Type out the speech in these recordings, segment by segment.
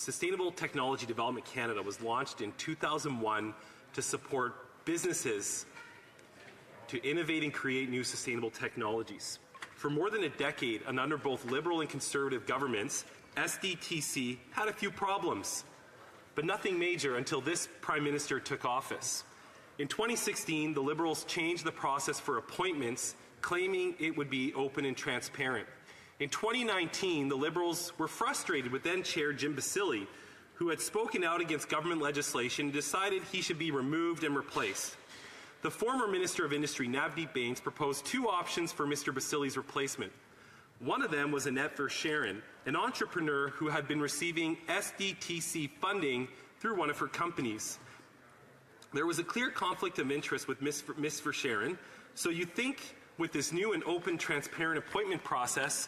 Sustainable Technology Development Canada was launched in 2001 to support businesses to innovate and create new sustainable technologies. For more than a decade, and under both Liberal and Conservative governments, SDTC had a few problems, but nothing major until this Prime Minister took office. In 2016, the Liberals changed the process for appointments, claiming it would be open and transparent. In 2019, the Liberals were frustrated with then-Chair Jim Basili, who had spoken out against government legislation and decided he should be removed and replaced. The former Minister of Industry, Navdeep Bains, proposed two options for Mr. Basili's replacement. One of them was Annette Verscharen, an entrepreneur who had been receiving SDTC funding through one of her companies. There was a clear conflict of interest with Ms. Verscharen, so you think with this new and open, transparent appointment process,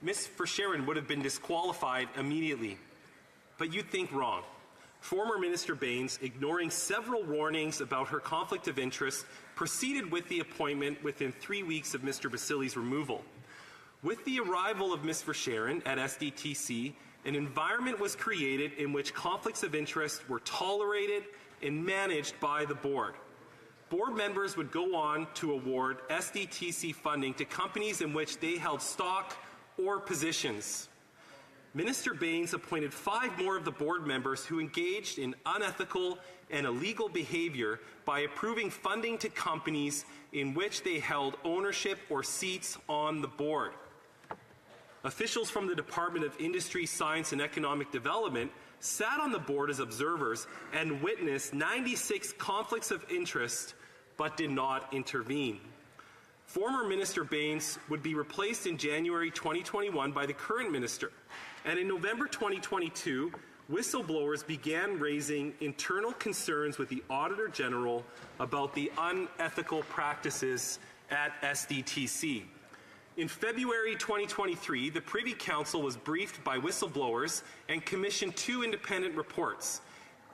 Ms. Verscharen would have been disqualified immediately. But you think wrong. Former Minister Bains, ignoring several warnings about her conflict of interest, proceeded with the appointment within 3 weeks of Mr. Basili's removal. With the arrival of Ms. Verscharen at SDTC, an environment was created in which conflicts of interest were tolerated and managed by the board. Board members would go on to award SDTC funding to companies in which they held stock or positions. Minister Bains appointed 5 more of the board members who engaged in unethical and illegal behavior by approving funding to companies in which they held ownership or seats on the board. Officials from the Department of Industry, Science and Economic Development sat on the board as observers and witnessed 96 conflicts of interest but did not intervene. Former Minister Bains would be replaced in January 2021 by the current minister, and in November 2022, whistleblowers began raising internal concerns with the Auditor General about the unethical practices at SDTC. In February 2023, the Privy Council was briefed by whistleblowers and commissioned 2 independent reports.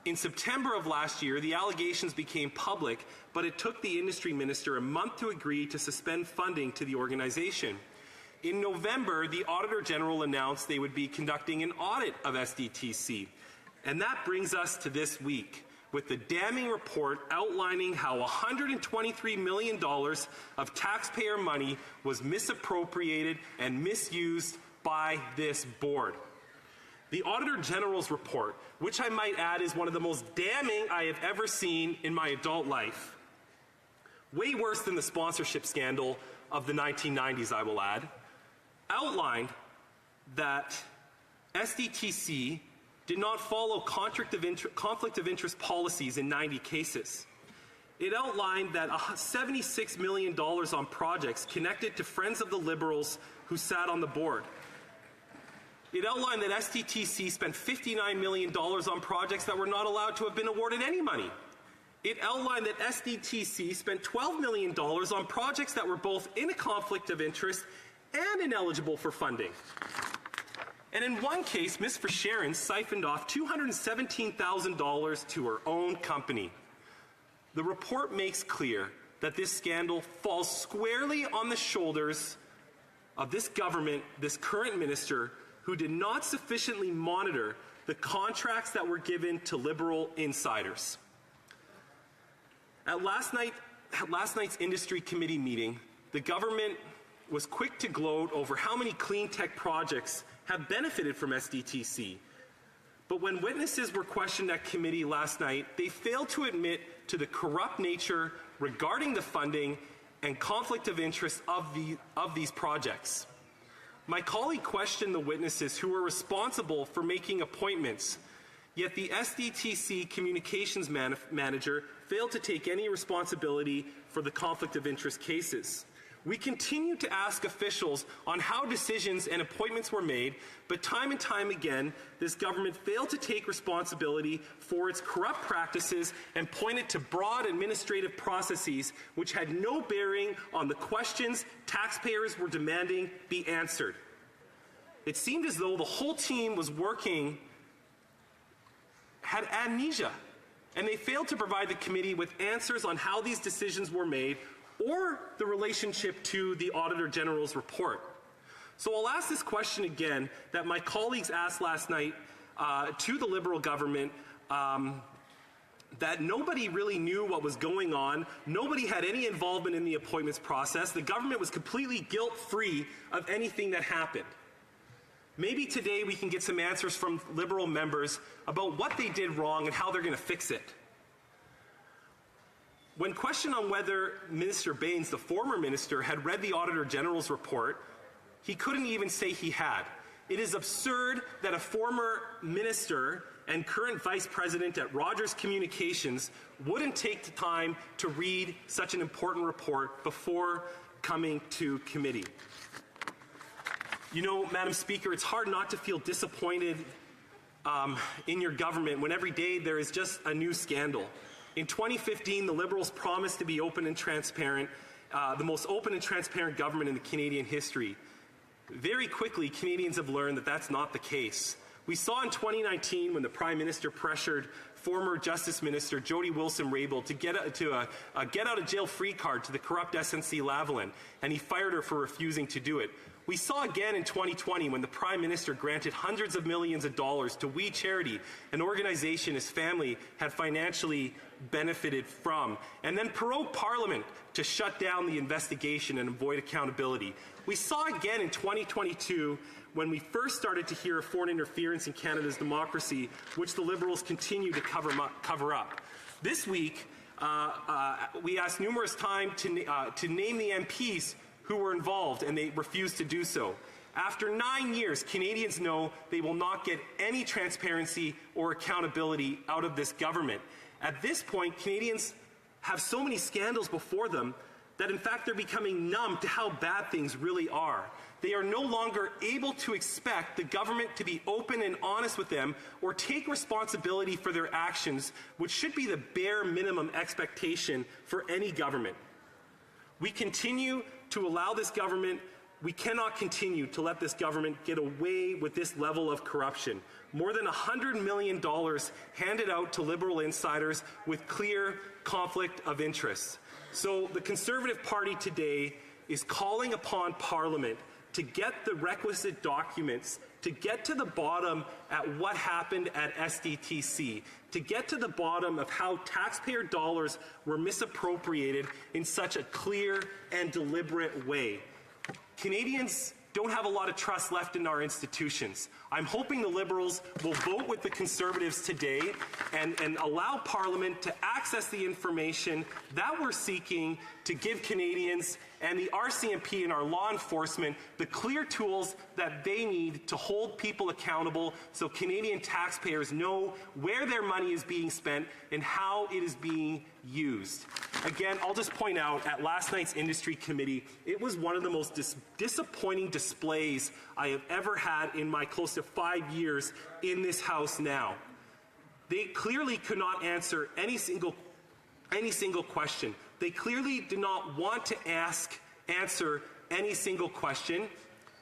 In September of last year, the allegations became public, but it took the industry minister a month to agree to suspend funding to the organization. In November, the Auditor General announced they would be conducting an audit of SDTC. And that brings us to this week, with the damning report outlining how $123 million of taxpayer money was misappropriated and misused by this board. The Auditor General's report, which I might add is one of the most damning I have ever seen in my adult life, way worse than the sponsorship scandal of the 1990s, I will add, outlined that SDTC did not follow conflict of interest policies in 90 cases. It outlined that $76 million on projects connected to Friends of the Liberals who sat on the board. It outlined that SDTC spent $59 million on projects that were not allowed to have been awarded any money. It outlined that SDTC spent $12 million on projects that were both in a conflict of interest and ineligible for funding. And in one case, Ms. Verscharen siphoned off $217,000 to her own company. The report makes clear that this scandal falls squarely on the shoulders of this government, this current minister, who did not sufficiently monitor the contracts that were given to Liberal insiders. At last night's industry committee meeting, the government was quick to gloat over how many clean tech projects have benefited from SDTC. But when witnesses were questioned at committee last night, they failed to admit to the corrupt nature regarding the funding and conflict of interest of these projects. My colleague questioned the witnesses who were responsible for making appointments, yet the SDTC communications manager failed to take any responsibility for the conflict of interest cases. We continue to ask officials on how decisions and appointments were made, but time and time again, this government failed to take responsibility for its corrupt practices and pointed to broad administrative processes which had no bearing on the questions taxpayers were demanding be answered. It seemed as though the whole team was had amnesia, and they failed to provide the committee with answers on how these decisions were made or the relationship to the Auditor General's report. So I'll ask this question again that my colleagues asked last night to the Liberal government that nobody really knew what was going on. Nobody had any involvement in the appointments process. The government was completely guilt-free of anything that happened. Maybe today we can get some answers from Liberal members about what they did wrong and how they're going to fix it. When questioned on whether Minister Baines, the former minister, had read the Auditor General's report, he couldn't even say he had. It is absurd that a former minister and current vice president at Rogers Communications wouldn't take the time to read such an important report before coming to committee. You know, Madam Speaker, it's hard not to feel disappointed in your government when every day there is just a new scandal. In 2015, the Liberals promised to be open and transparent, the most open and transparent government in the Canadian history. Very quickly, Canadians have learned that that's not the case. We saw in 2019 when the Prime Minister pressured former Justice Minister Jody Wilson-Raybould to get a get-out-of-jail-free card to the corrupt SNC-Lavalin, and he fired her for refusing to do it. We saw again in 2020 when the Prime Minister granted hundreds of millions of dollars to We Charity, an organization his family had financially benefited from, and then prorogued Parliament to shut down the investigation and avoid accountability. We saw again in 2022 when we first started to hear of foreign interference in Canada's democracy, which the Liberals continue to cover up. This week, we asked numerous times to name the MPs who were involved, and they refused to do so. After 9 years, Canadians know they will not get any transparency or accountability out of this government. At this point, Canadians have so many scandals before them that in fact they're becoming numb to how bad things really are. They are no longer able to expect the government to be open and honest with them or take responsibility for their actions, which should be the bare minimum expectation for any government. We continue to allow this government, we cannot continue to let this government get away with this level of corruption. More than $100 million handed out to Liberal insiders with clear conflict of interest. So the Conservative Party today is calling upon Parliament to get the requisite documents, to get to the bottom at what happened at SDTC, to get to the bottom of how taxpayer dollars were misappropriated in such a clear and deliberate way. Canadians don't have a lot of trust left in our institutions. I'm hoping the Liberals will vote with the Conservatives today and allow Parliament to access the information that we're seeking to give Canadians and the RCMP and our law enforcement the clear tools that they need to hold people accountable so Canadian taxpayers know where their money is being spent and how it is being used. Again, I'll just point out, at last night's Industry Committee, it was one of the most disappointing displays I have ever had in my close to 5 years in this House now. They clearly could not answer any single question. They clearly did not want to answer any single question.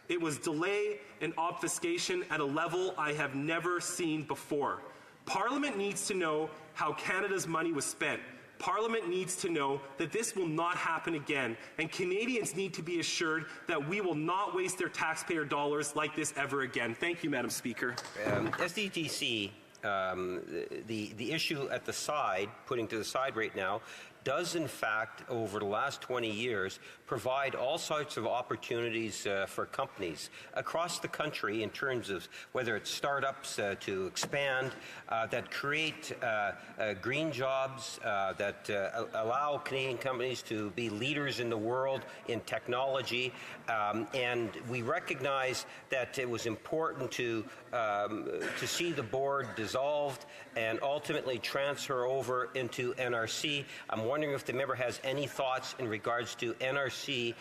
It was delay and obfuscation at a level I have never seen before. Parliament needs to know how Canada's money was spent. Parliament needs to know that this will not happen again, and Canadians need to be assured that we will not waste their taxpayer dollars like this ever again. Thank you, Madam Speaker. SDTC, the issue at the side, putting to the side right now, does in fact, over the last 20 years, provide all sorts of opportunities for companies across the country in terms of whether it's startups to expand, that create green jobs, that allow Canadian companies to be leaders in the world in technology. And we recognize that it was important to see the board dissolved and ultimately transfer over into NRC. I'm wondering if the member has any thoughts in regards to NRC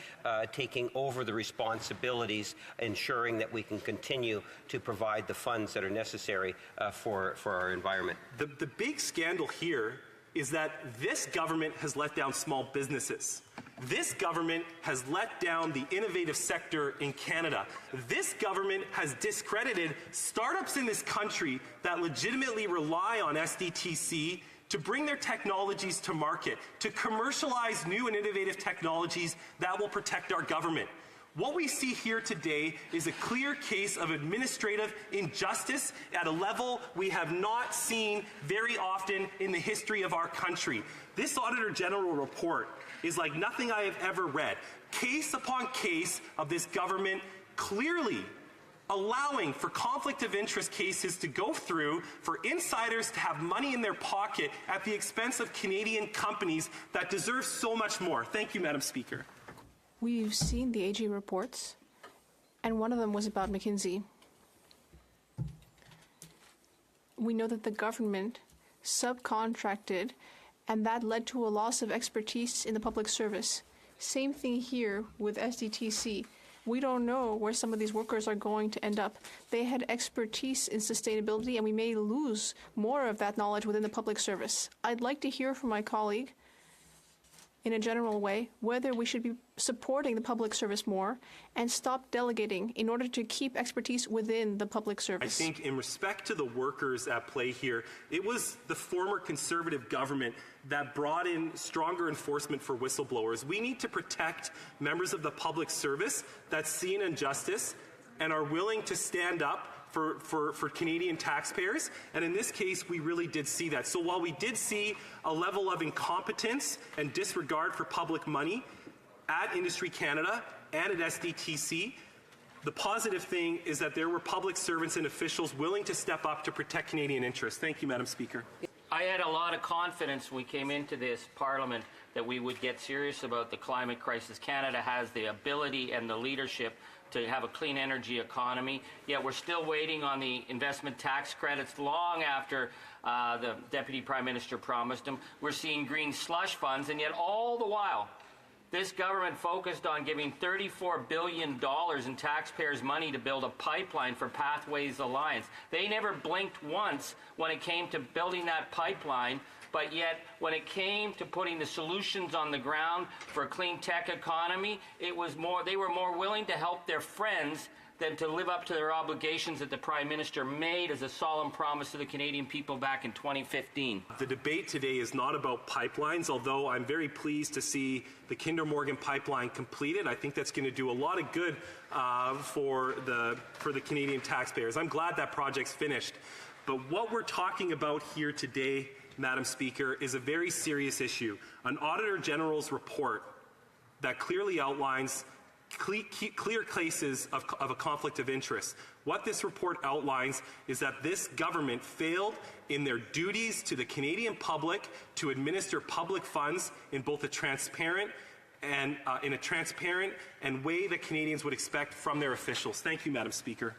taking over the responsibilities, ensuring that we can continue to provide the funds that are necessary for our environment. The big scandal here is that this government has let down small businesses. This government has let down the innovative sector in Canada. This government has discredited startups in this country that legitimately rely on SDTC to bring their technologies to market, to commercialize new and innovative technologies that will protect our government. What we see here today is a clear case of administrative injustice at a level we have not seen very often in the history of our country. This Auditor General report is like nothing I have ever read. Case upon case of this government clearly allowing for conflict of interest cases to go through, for insiders to have money in their pocket at the expense of Canadian companies that deserve so much more. Thank you, Madam Speaker. We've seen the AG reports, and one of them was about McKinsey. We know that the government subcontracted, and that led to a loss of expertise in the public service. Same thing here with SDTC. We don't know where some of these workers are going to end up. They had expertise in sustainability, and we may lose more of that knowledge within the public service. I'd like to hear from my colleague, in a general way, whether we should be supporting the public service more and stop delegating in order to keep expertise within the public service. I think in respect to the workers at play here, it was the former Conservative government that brought in stronger enforcement for whistleblowers. We need to protect members of the public service that see an injustice and are willing to stand up for Canadian taxpayers, and in this case, we really did see that. So while we did see a level of incompetence and disregard for public money at Industry Canada and at SDTC, the positive thing is that there were public servants and officials willing to step up to protect Canadian interests. Thank you, Madam Speaker. I had a lot of confidence when we came into this Parliament that we would get serious about the climate crisis. Canada has the ability and the leadership to have a clean energy economy, yet we're still waiting on the investment tax credits long after the Deputy Prime Minister promised them. We're seeing green slush funds, and yet all the while, this government focused on giving $34 billion in taxpayers' money to build a pipeline for Pathways Alliance. They never blinked once when it came to building that pipeline, but yet when it came to putting the solutions on the ground for a clean tech economy, they were more willing to help their friends than to live up to their obligations that the Prime Minister made as a solemn promise to the Canadian people back in 2015. The debate today is not about pipelines, although I'm very pleased to see the Kinder Morgan pipeline completed. I think that's going to do a lot of good for the Canadian taxpayers. I'm glad that project's finished. But what we're talking about here today, Madam Speaker, is a very serious issue. An Auditor General's report that clearly outlines clear cases of a conflict of interest. What this report outlines is that this government failed in their duties to the Canadian public to administer public funds in both a transparent and way that Canadians would expect from their officials. Thank you, Madam Speaker.